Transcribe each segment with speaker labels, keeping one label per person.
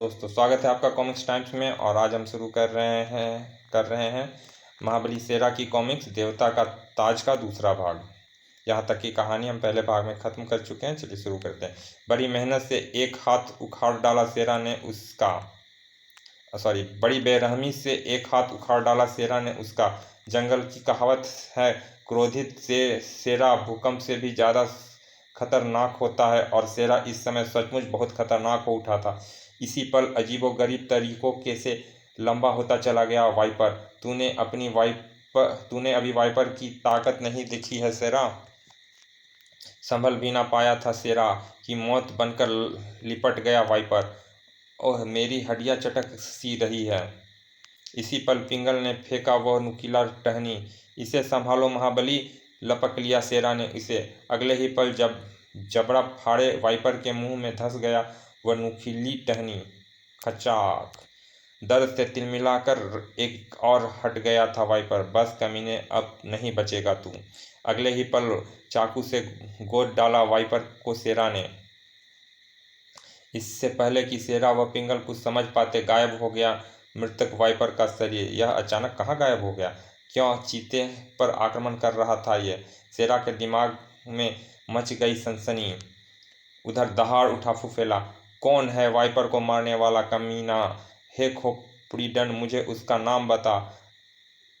Speaker 1: दोस्तों स्वागत है आपका कॉमिक्स टाइम्स में। और आज हम शुरू कर रहे हैं महाबली शेरा की कॉमिक्स देवता का ताज का दूसरा भाग। यहाँ तक की कहानी हम पहले भाग में ख़त्म कर चुके हैं। चलिए शुरू करते हैं। बड़ी मेहनत से एक हाथ उखाड़ डाला शेरा ने उसका बड़ी बेरहमी से एक हाथ उखाड़ डाला शेरा ने उसका। जंगल की कहावत है, क्रोधित से शेरा भूकंप से भी ज़्यादा खतरनाक होता है, और शेरा इस समय सचमुच बहुत खतरनाक हो उठा था। इसी पल अजीबोगरीब तरीकों के से लंबा होता चला गया। वाइपर, तूने अभी वाइपर की ताकत नहीं देखी है शेरा। संभल भी ना पाया था शेरा की मौत बनकर लिपट गया वाइपर। ओह, मेरी हड्डियां चटक सी रही है। इसी पल पिंगल ने फेंका वह नुकीला टहनी। इसे संभालो महाबली, लपक लिया शेरा ने इसे। अगले ही पल जब जबड़ा फाड़े वाइपर के मुंह में धंस गया वह नुकीली टहनी। खचाक, दर्द से तिलमिलाकर एक और हट गया था वाइपर। बस कमीने, अब नहीं बचेगा तू। अगले ही पल चाकू से गोद डाला वाइपर को शेरा ने। इससे पहले कि शेरा व पिंगल कुछ समझ पाते, गायब हो गया मृतक वाइपर का शरीर। यह अचानक कहाँ गायब हो गया? क्यों चीते पर आक्रमण कर रहा था ये? शेरा के दिमाग में मच गई सनसनी। उधर दहाड़ उठा फुफेला। कौन है वाइपर को मारने वाला कमीना? हे खोपड़ी दंड, मुझे उसका नाम बता।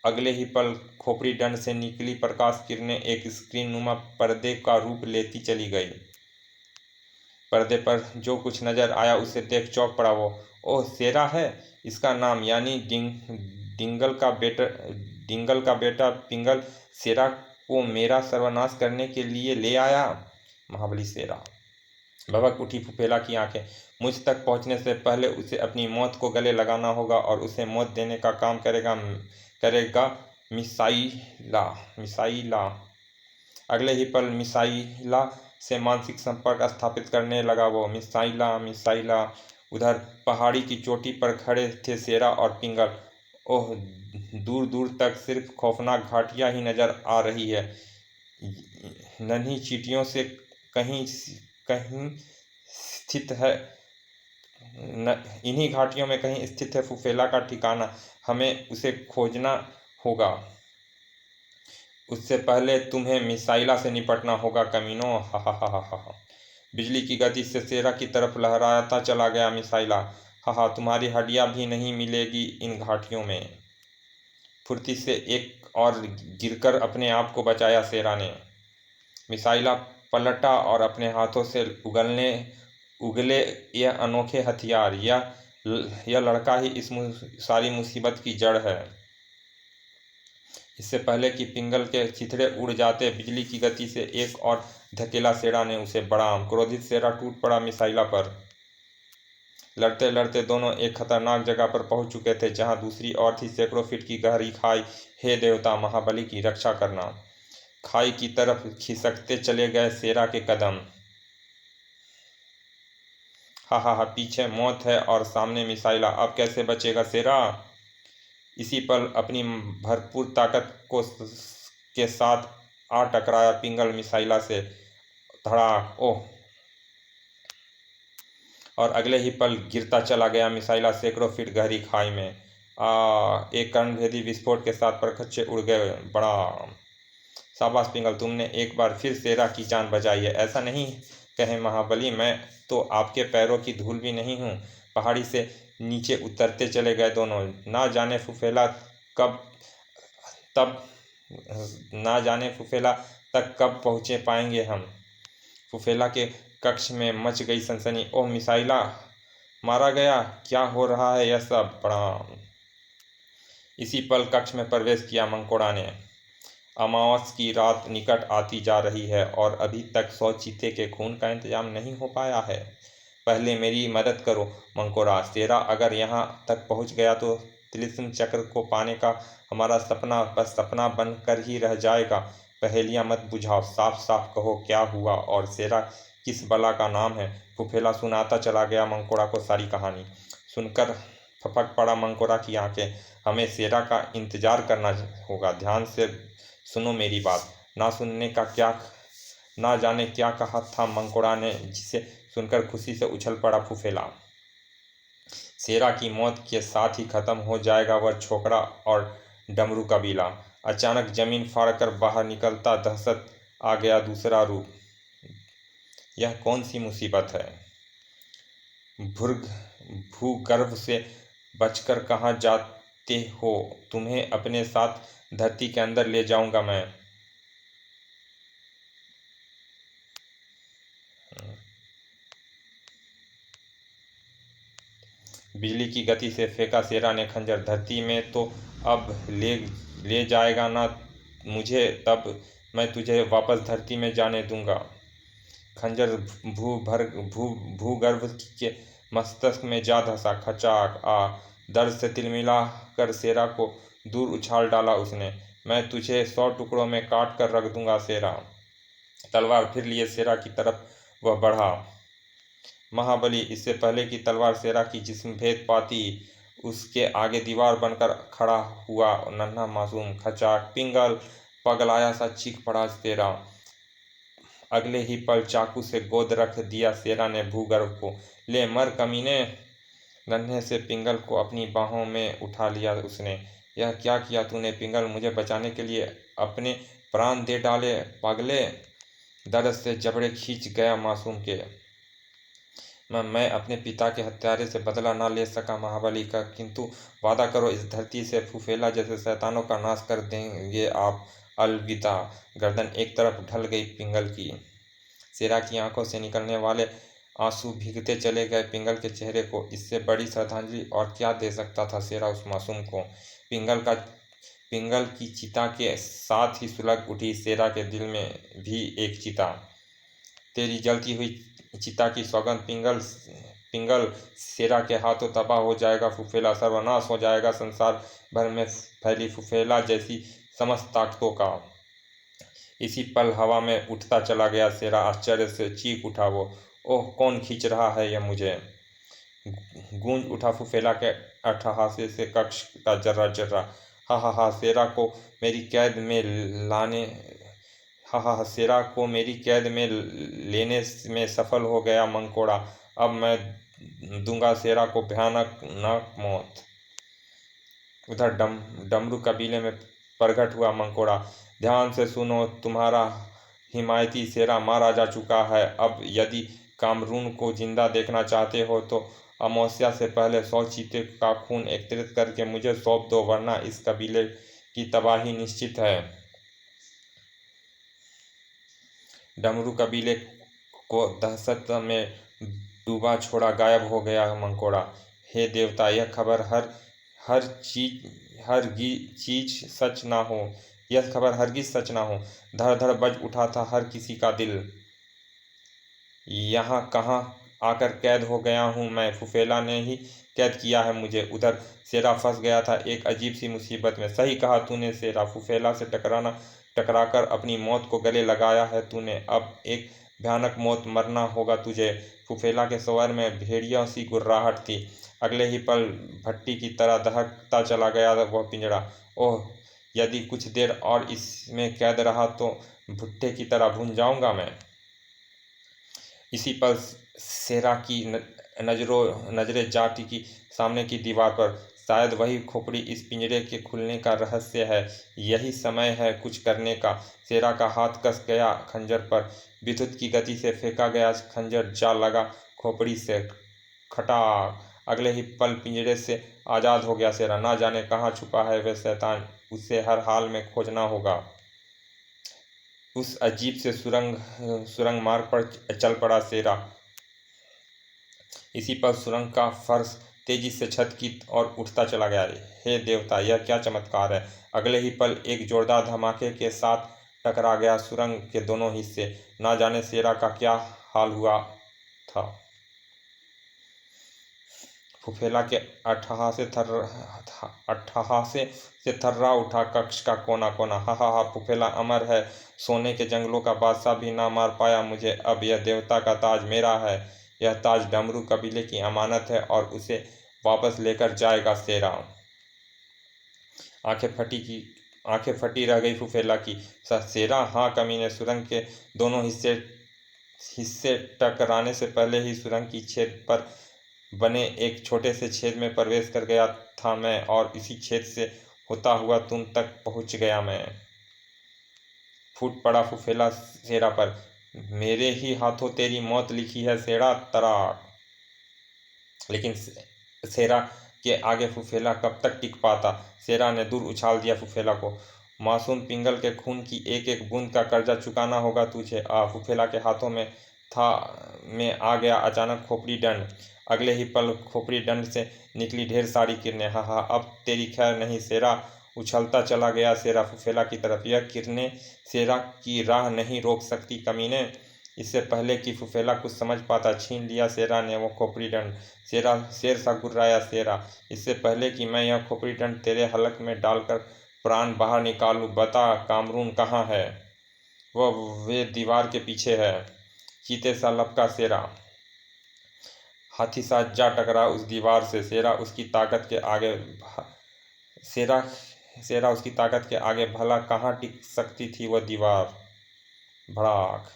Speaker 1: अगले ही पल खोपड़ी दंड से निकली प्रकाश किरणें एक स्क्रीन नुमा पर्दे का रूप लेती चली गई। पर्दे पर जो कुछ नजर आया उसे देख चौंक पड़ा वो। ओह, शेरा है इसका नाम, यानी डिंगल का बेटा पिंगल शेरा को मेरा सर्वनाश करने के लिए ले आया। महाबली शेरा। भभक उठी फुफेला की आंखें। मुझ तक पहुंचने से पहले उसे अपनी मौत को गले लगाना होगा, और उसे मौत देने का काम करेगा मिसाइला मिसाइला। अगले ही पल मिसाइला से मानसिक संपर्क स्थापित करने लगा वो। मिसाइला मिसाइला। उधर पहाड़ी की चोटी पर खड़े थे शेरा और पिंगल। ओह, दूर दूर तक सिर्फ खौफनाक घाटियां ही नजर आ रही है। नन्ही चींटियों से कहीं कहीं स्थित है इन्हीं घाटियों में कहीं स्थित है फुफेला का ठिकाना। हमें उसे खोजना होगा। उससे पहले तुम्हें मिसाइला से निपटना होगा कमीनों। हा हा हा हा हा। बिजली की गति से शेरा की तरफ लहराता चला गया मिसाइला। हा हा, तुम्हारी हड्डियां भी नहीं मिलेगी इन घाटियों में। फुर्ती से एक और गिरकर अपने आप को बचाया शेरा ने। मिसाइला पलटा और अपने हाथों से उगले यह अनोखे हथियार। यह लड़का ही इस सारी मुसीबत की जड़ है। इससे पहले कि पिंगल के चिथड़े उड़ जाते, बिजली की गति से एक और धकेला शेरा ने उसे। बड़ाम क्रोधित शेरा टूट पड़ा मिसाइला पर। लड़ते लड़ते दोनों एक खतरनाक जगह पर पहुंच चुके थे, जहां दूसरी ओर थी सैकड़ों फीट की गहरी खाई। हे देवता, महाबली की रक्षा करना। खाई की तरफ खिसकते चले गए शेरा के कदम। हा हा हा, पीछे मौत है और सामने मिसाइला। अब कैसे बचेगा शेरा? इसी पल अपनी भरपूर ताकत के साथ आ टकराया पिंगल मिसाइला से। धड़ाक। ओह, और अगले ही पल गिरता चला गया मिसाइला सैकड़ों फीट गहरी खाई में। एक कर्णभेदी विस्फोट के साथ परखच्चे उड़ गए। बड़ा शाबाश पिंगल, तुमने एक बार फिर शेरा की जान बचाई है। ऐसा नहीं कहे महाबली, मैं तो आपके पैरों की धूल भी नहीं हूँ। पहाड़ी से नीचे उतरते चले गए दोनों। कब तब ना जाने फुफेला तक कब पहुँचे पाएंगे हम। फुफेला के कक्ष में मच गई सनसनी। ओह, मिसाइला मारा गया? क्या हो रहा है यह सब? प्रणाम। इसी पल कक्ष में प्रवेश किया मंकोड़ा ने। अमावस की रात निकट आती जा रही है और अभी तक 100 चीते के खून का इंतजाम नहीं हो पाया है। पहले मेरी मदद करो मंकोड़ा। शेरा अगर यहाँ तक पहुँच गया तो तिलिस्म चक्र को पाने का हमारा सपना बस सपना बनकर ही रह जाएगा। पहेलियाँ मत बुझाओ, साफ साफ कहो क्या हुआ, और शेरा किस बला का नाम है? फुफेला सुनाता चला गया मंकोड़ा को सारी कहानी। सुनकर फपक पड़ा मंकोड़ा की आंखें। हमें शेरा का इंतजार करना होगा। ध्यान से सुनो मेरी बात। ना जाने क्या कहा था मंकोड़ा ने, जिसे सुनकर खुशी से उछल पड़ा फुफेला। शेरा की मौत के साथ ही खत्म हो जाएगा वह छोकरा और डमरू कबीला। अचानक जमीन फाड़कर बाहर निकलता दहशत आ गया दूसरा रूप। यह कौन सी मुसीबत है? भूर्ग भूगर्भ से बचकर कहाँ जाते हो? तुम्हें अपने साथ धरती के अंदर ले जाऊंगा मैं। बिजली की गति से फेंका शेरा ने खंजर। धरती में तो अब ले ले जाएगा ना मुझे, तब मैं तुझे वापस धरती में जाने दूंगा। खंजर भूगर्भ के मस्तिष्क में जा धंसा। खचाक आ दर्द से तिलमिला कर शेरा को दूर उछाल डाला उसने। मैं तुझे 100 टुकड़ों में काट कर रख दूंगा शेरा। तलवार फिर लिए शेरा की तरफ वह बढ़ा। महाबली इससे पहले कि तलवार शेरा की जिस्म भेद पाती, उसके आगे दीवार बनकर खड़ा हुआ नन्हा मासूम। खचाक पिंगल पगलाया सा चीख पड़ा शेरा। अगले ही पल चाकू से गोद रख दिया शेरा ने भूगर्भ को। ले मर कमीने। नन्हे से पिंगल को अपनी बाहों में उठा लिया उसने। यह क्या किया तूने पिंगल? मुझे बचाने के लिए अपने प्राण दे डाले पागले। दर्द से जबड़े खींच गया मासूम के। मैं अपने पिता के हत्यारे से बदला ना ले सका महाबली का, किंतु वादा करो इस धरती से फुफेला जैसे शैतानों का नाश कर देंगे आप। अलविदा। गर्दन एक तरफ ढल गई पिंगल की। शेरा की आंखों से निकलने वाले आंसू भीगते चले गए पिंगल के चेहरे को। इससे बड़ी श्रद्धांजलि और क्या दे सकता था शेरा उस मासूम को। पिंगल की चिता के साथ ही सुलग उठी शेरा के दिल में भी एक चिता। तेरी जलती हुई चिता की सौगंध पिंगल शेरा के हाथों तबाह हो जाएगा फुफेला, सर्वनाश हो जाएगा संसार भर में फैली फुफेला जैसी समस्त ताकतों का। इसी पल हवा में उठता चला गया शेरा। आश्चर्य से चीख उठा वो। ओह, कौन खींच रहा है यह मुझे? गूंज उठा फुफेला के अट्टहासे से कक्ष का जर्रा जर्रा। हा हा हा, शेरा को मेरी कैद में लाने हा शेरा को मेरी कैद में लेने में सफल हो गया मंकोड़ा। अब मैं दूंगा शेरा को भयानक नाक मौत। उधर डमरू कबीले में प्रकट हुआ मंकोड़ा। ध्यान से सुनो, तुम्हारा हिमायती शेरा मारा जा चुका है। अब यदि कामरून को जिंदा देखना चाहते हो तो अमावस्या से पहले 100 चीते का खून एकत्रित करके मुझे सौंप दो, वरना इस कबीले की तबाही निश्चित है। डमरू कबीले को दहशत में डूबा छोड़ा गायब हो गया मंकोड़ा। हे देवता, यह खबर चीज सच ना हो। यह खबर हरगिज सच ना हो। धड़ धड़ बज उठा था हर किसी का दिल। यहाँ कहाँ आकर कैद हो गया हूँ मैं? फुफेला ने ही कैद किया है मुझे। उधर शेरा फंस गया था एक अजीब सी मुसीबत में। सही कहा तूने शेरा, फुफेला से टकराकर अपनी मौत को गले लगाया है तूने। अब एक भयानक मौत मरना होगा तुझे। फुफेला के स्वर में भेड़ियों सी गुर्राहट थी। अगले ही पल भट्टी की तरह दहकता चला गया वह पिंजड़ा। ओह, यदि कुछ देर और इसमें कैद रहा तो भुट्टे की तरह भुन जाऊंगा मैं। इसी पल शेरा की नजरें जा टिकी सामने की दीवार पर। शायद वही खोपड़ी इस पिंजरे के खुलने का रहस्य है। यही समय है कुछ करने का। शेरा का हाथ कस गया खंजर पर। विद्युत की गति से फेंका गया खंजर जा लगा खोपड़ी से। खटाक। अगले ही पल पिंजरे से आजाद हो गया शेरा। ना जाने कहाँ छुपा है वह शैतान, उसे हर हाल में खोजना होगा। उस अजीब से सुरंग मार्ग पर चल पड़ा शेरा। इसी पर सुरंग का फर्श तेजी से छत की ओर उठता चला गया। हे देवता, यह क्या चमत्कार है! अगले ही पल एक जोरदार धमाके के साथ टकरा गया सुरंग के दोनों हिस्से। ना जाने शेरा का क्या हाल हुआ था। फुफेला के अट्ठहासे से थर्रा उठा कक्ष का कोना कोना। हा, फुफेला अमर है। सोने के जंगलों का बादशाह भी ना मार पाया मुझे। अब यह देवता का ताज मेरा है। यह ताज डमरू कबीले की अमानत है और उसे वापस लेकर जाएगा शेरा। आंखें फटी रह गई फुफेला की। शेरा? हाँ कमीने। सुरंग के दोनों हिस्से टकराने से पहले ही सुरंग की छेद पर बने एक छोटे से छेद में प्रवेश कर गया था मैं, और इसी छेद से होता हुआ तुम तक पहुंच गया मैं। फूट पड़ा फुफेला शेरा पर, मेरे ही हाथों तेरी मौत लिखी है शेरा, तराक। लेकिन शेरा के आगे फुफेला कब तक टिक पाता। शेरा ने दूर उछाल दिया फुफेला को। मासूम पिंगल के खून की एक एक बूंद का कर्जा चुकाना होगा तुझे। फुफेला के हाथों में आ गया अचानक खोपड़ी दंड। अगले ही पल खोपड़ी दंड से निकली ढेर सारी किरणें। हा, अब तेरी खैर नहीं शेरा। उछलता चला गया शेरा फुफेला की तरफ। यह किरणें शेरा की राह नहीं रोक सकती कमीने। इससे पहले कि फुफेला कुछ समझ पाता, छीन लिया शेरा ने वो खोपड़ी दंड। शेरा शेर सा गुर्राया शेरा, इससे पहले कि मैं यह खोपड़ी दंड तेरे हलक में डालकर प्राण बाहर निकालूं, बता कामरून कहाँ है। वह वे दीवार के पीछे है। चीते सा लपका शेरा, हाथी सा जा टकरा उस दीवार से। शेरा उसकी ताकत के आगे शेरा शेरा उसकी ताकत के आगे भला कहाँ टिक सकती थी वह दीवार। भड़ाक,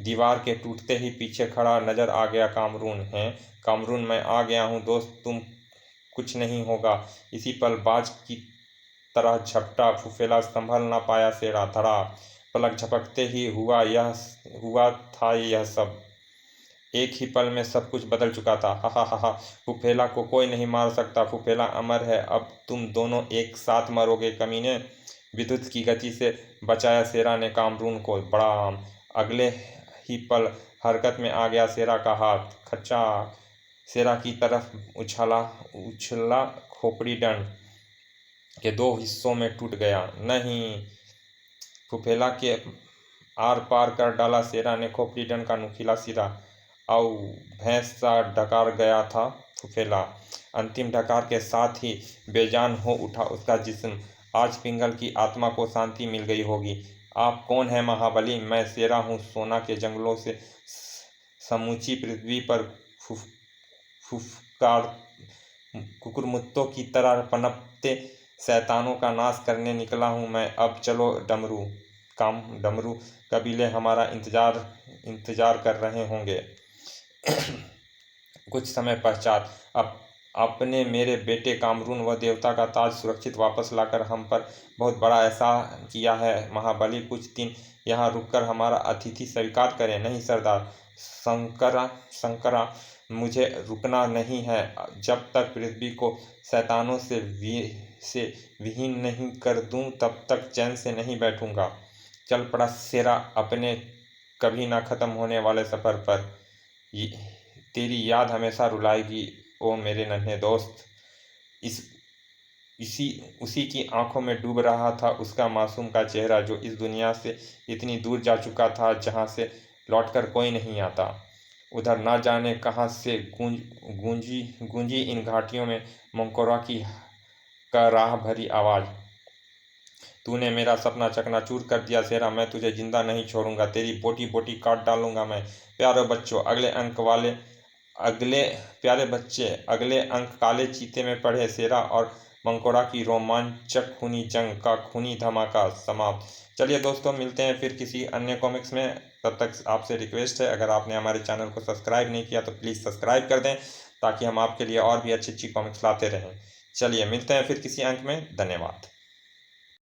Speaker 1: दीवार के टूटते ही पीछे खड़ा नजर आ गया कामरून। है कामरून, मैं आ गया हूँ दोस्त, तुम कुछ नहीं होगा। इसी पल बाज की तरह झपटा फुफेला, संभल ना पाया शेरा। धड़ा, पलक झपकते ही हुआ था यह सब। एक ही पल में सब कुछ बदल चुका था। हा, फुफेला को कोई नहीं मार सकता, फुफेला अमर है, अब तुम दोनों एक साथ मरोगे कमीने। विद्युत की गति से बचाया शेरा ने कामरून को। बड़ा, अगले ही पल हरकत में आ गया शेरा का हाथ। खच्चा, शेरा की तरफ उछला खोपड़ी दंड के दो हिस्सों में टूट गया। नहीं, फुफेला के आर पार कर डाला शेरा ने खोपड़ी दंड का नुकीला सिरा। औ भैंस सा डकार गया था फुफेला। अंतिम डकार के साथ ही बेजान हो उठा उसका जिस्म। आज पिंगल की आत्मा को शांति मिल गई होगी। आप कौन है महाबली। मैं शेरा हूँ, सोना के जंगलों से समूची पृथ्वी पर फुफकार कुकुरमुत्तों की तरह पनपते शैतानों का नाश करने निकला हूँ मैं। अब चलो डमरू कबीले हमारा इंतजार कर रहे होंगे। कुछ समय पश्चात आपने मेरे बेटे कामरून व देवता का ताज सुरक्षित वापस लाकर हम पर बहुत बड़ा एहसान किया है महाबली। कुछ दिन यहाँ रुककर हमारा अतिथि स्वीकार करें। नहीं सरदार शंकरा, मुझे रुकना नहीं है। जब तक पृथ्वी को शैतानों से विहीन नहीं कर दूं, तब तक चैन से नहीं बैठूंगा। चल पड़ा शेरा अपने कभी ना खत्म होने वाले सफर पर। तेरी याद हमेशा रुलाएगी ओ मेरे नन्हे दोस्त। उसी की आंखों में डूब रहा था उसका मासूम का चेहरा, जो इस दुनिया से इतनी दूर जा चुका था जहां से लौटकर कोई नहीं आता। उधर ना जाने कहां से गूंजी इन घाटियों में मंकोरा की का राह भरी आवाज। तूने मेरा सपना चकनाचूर कर दिया शेरा, मैं तुझे जिंदा नहीं छोड़ूंगा, तेरी बोटी बोटी काट डालूंगा मैं। प्यारे बच्चों, अगले अंक काले चीते में पढ़े। शेरा और मंकोड़ा की रोमांचक खूनी जंग का खूनी धमाका समाप्त। चलिए दोस्तों, मिलते हैं फिर किसी अन्य कॉमिक्स में। तब तक आपसे रिक्वेस्ट है, अगर आपने हमारे चैनल को सब्सक्राइब नहीं किया तो प्लीज़ सब्सक्राइब कर दें, ताकि हम आपके लिए और भी अच्छी अच्छी कॉमिक्स लाते रहें। चलिए मिलते हैं फिर किसी अंक में। धन्यवाद।